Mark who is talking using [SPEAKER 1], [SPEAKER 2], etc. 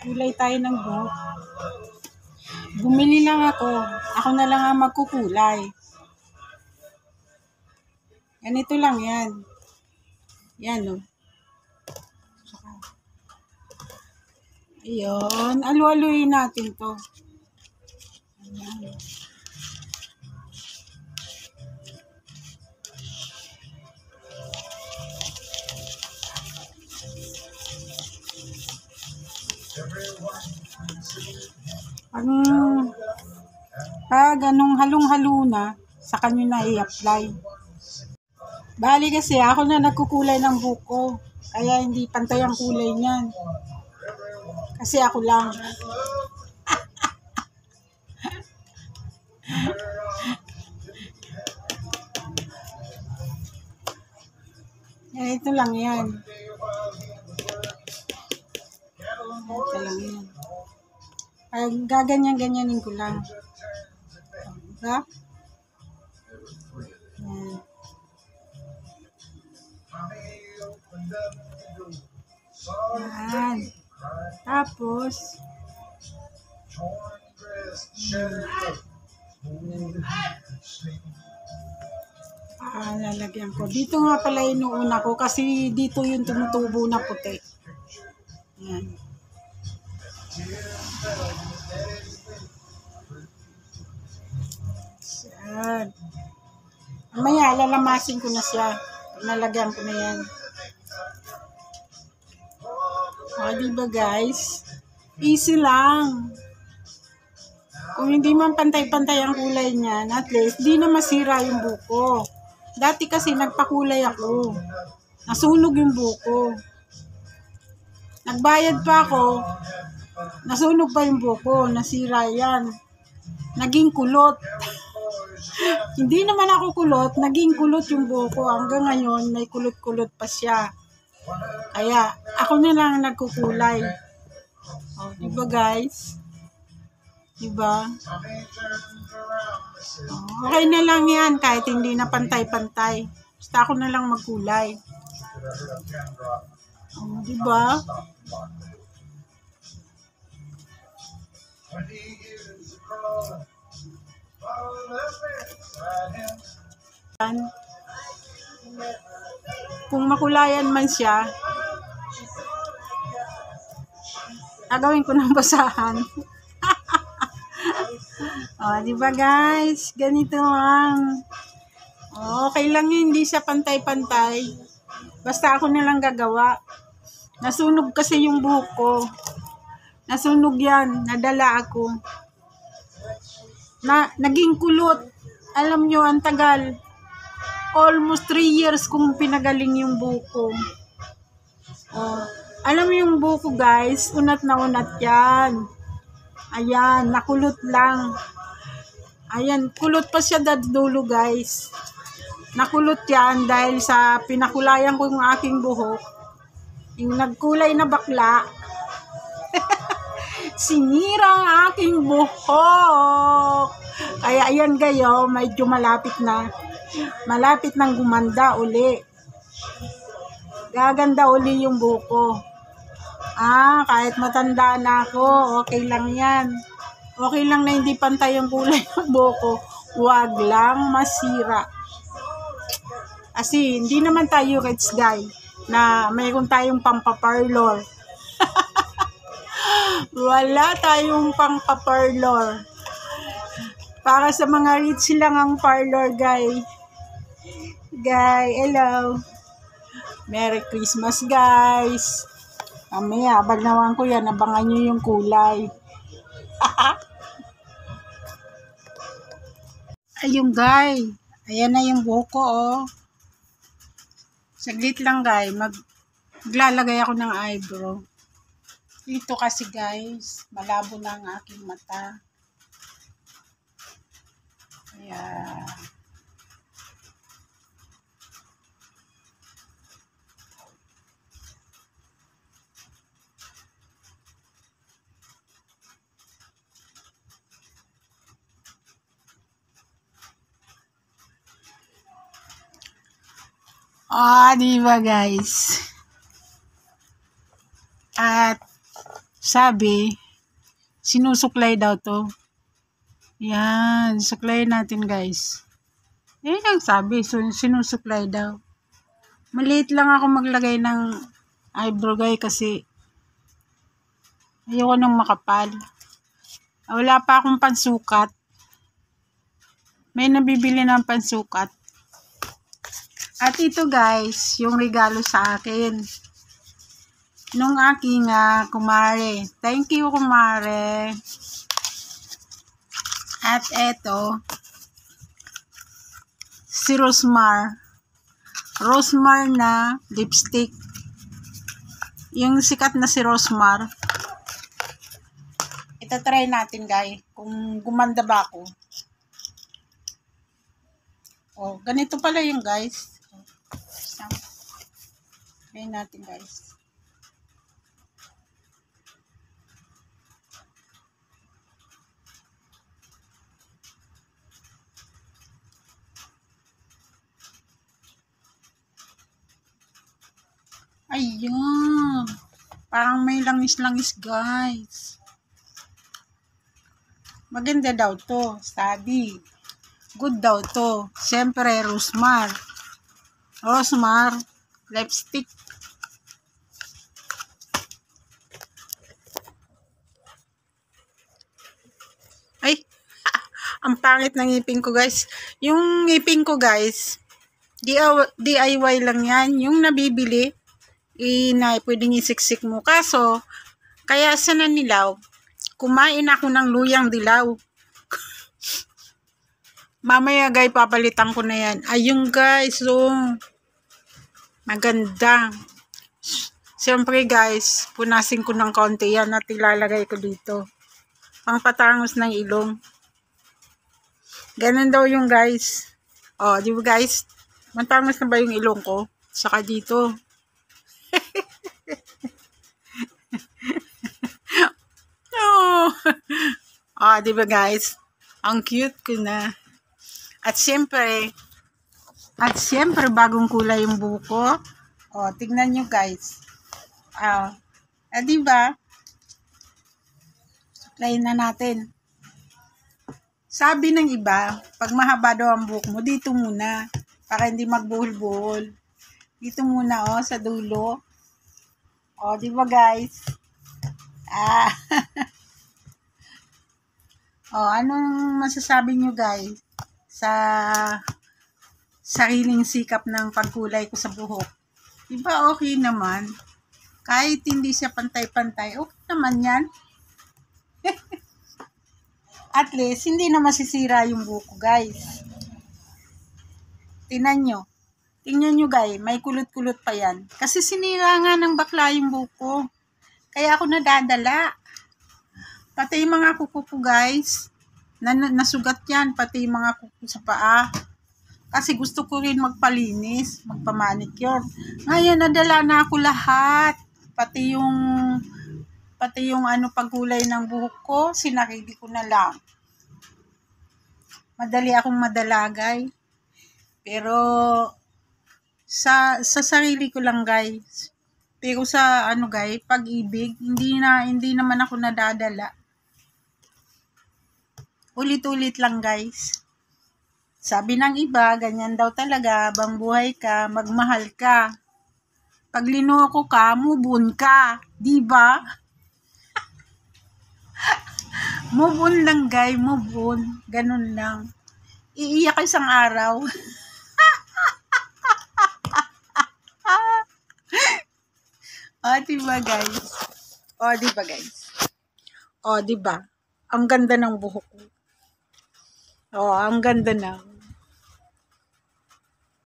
[SPEAKER 1] Kulay tayo ng buhok. Bumili lang ako. Ako na lang ang magkukulay. Ganito lang yan. Yan o. Ayun. Alu-aluin natin to. Ayan. Pag anong halong-halo na, sa kanyo na i-apply. Bali kasi ako na nagkukulay ng buko. Kaya hindi pantay ang kulay niyan. Kasi ako lang. Ito lang yan. Ito lang yan. Pag gaganyan-ganyanin ko lang. Diba? Yan. Tapos, lalagyan ko. Dito nga pala inuuna ko kasi dito yung tumutubo na puti. Yan. Yan. Mamaya, lalamasin ko na siya. Nalagyan ko na yan. O, diba guys? Easy lang. Kung hindi man pantay-pantay ang kulay niyan, at least, di na masira yung buko. Dati kasi nagpakulay ako. Nasunog yung buko. Nagbayad pa ako. Nasunog pa yung buko. Nasira yan. Naging kulot. Hindi naman ako kulot. Naging kulot yung buko. Hanggang ngayon, may kulot-kulot pa siya. Kaya, ako na lang nagkukulay. O, diba guys? Diba? Okay na lang yan kahit hindi na pantay-pantay. Basta ako na lang magkulay. Diba? Kung makulayan man siya, gagawin ko ng basahan. O, diba guys? Ganito lang. Okay lang yun, hindi siya pantay-pantay. Basta ako na lang gagawa. Nasunog kasi yung buhok ko. Nasunog yan. Nadala ako. Naging kulot. Alam nyo, ang tagal. Almost 3 years kung pinagaling yung buhok ko. Alam mo yung buhok ko guys, unat na unat yan. Ayan, nakulot lang. Ayan, kulot pa siya dulo guys. Nakulot yan dahil sa pinakulayan ko yung aking buhok. Yung nagkulay na bakla. Sinira ang aking buhok. Kaya ayan gayo, medyo malapit na. Malapit nang gumanda uli. Gaganda uli yung buhok ko. Kahit matanda na ako, okay lang yan. Okay lang na hindi pantay yung kulay ng buhok ko. Huwag lang masira. Kasi hindi naman tayo rich guy na mayroon tayong pampaparlor. Wala tayong pampaparlor. Para sa mga rich lang ang parlor guy. Hello. Merry Christmas guys. Mamaya, abagnawan ko yan. Abangan nyo yung kulay. Ayun guy. Ayan na yung buhok ko oh. Saglit lang guy. Maglalagay ako ng eyebrow. Dito kasi guys, malabo na ang aking mata. Ayan. Di ba guys? At sabi, sinusuklay daw to. Yan, suklay natin guys. Ang sabi, sinusuklay daw. Maliit lang ako maglagay ng eyebrow guys kasi ayoko nang makapal. Wala pa akong pansukat. May nabibili ng pansukat. At ito guys, yung regalo sa akin. Nung aking kumare. Thank you kumare. At eto, si Rosmar. Rosmar na lipstick. Yung sikat na si Rosmar. Ito try natin guys. Kung gumanda ba ako. Ganito pala yung guys. Try natin guys. Ayun. Parang may langis-langis guys. Maganda daw to. Sabi. Good daw to. Siyempre, Rosmar. Rosmar. Lipstick. Ay. Ang pangit ng ngipin ko guys. Yung ngipin ko guys. DIY lang yan. Yung nabibili. Na pwedeng isiksik mo. Kaso, kaya sa nanilaw, kumain ako ng luyang dilaw. Mamaya guys, papalitan ko na yan. Ayun guys, maganda. Siyempre guys, punasin ko ng konti yan at ilalagay ko dito. Pang patangos ng ilong. Ganun daw yung guys. Di ba guys? Matangos na ba yung ilong ko? Saka dito. Di ba guys? Ang cute ko na. At siyempre bagong kulay yung buko. Tignan nyo guys. Di ba? Suklayin na natin. Sabi ng iba, pag mahaba daw ang buhok mo, dito muna. Para hindi magbuhol-buhol. Dito muna, sa dulo. Di ba guys? Anong masasabi nyo guys sa sariling sikap ng pagkulay ko sa buhok? Diba okay naman? Kahit hindi siya pantay-pantay, okay naman yan. At least, hindi na masisira yung buhok ko guys. Tingnan nyo guys, may kulot-kulot pa yan. Kasi sinira nga ng bakla yung buhok ko. Kaya ako nadadala. Pati yung mga kuko ko guys, nasugat yan. Pati yung mga kuko sa paa. Kasi gusto ko rin magpalinis, magpamanicure. Ngayon nadala na ako lahat. Pati yung pagkulay ng buhok ko, sinakili ko na lang. Madali akong madalagay. Pero sa sarili ko lang guys. Pero sa guys, pag-ibig, hindi naman ako nadadala. Ulit-ulit lang guys. Sabi ng iba, ganyan daw talaga, habang buhay ka, magmahal ka. Pag linoko ka, move-on ka. Diba? Move-on lang guys, move-on. Ganun lang. Iiyak isang araw. Diba guys? Diba guys? Diba? Ang ganda ng buhok ko. Ang ganda na.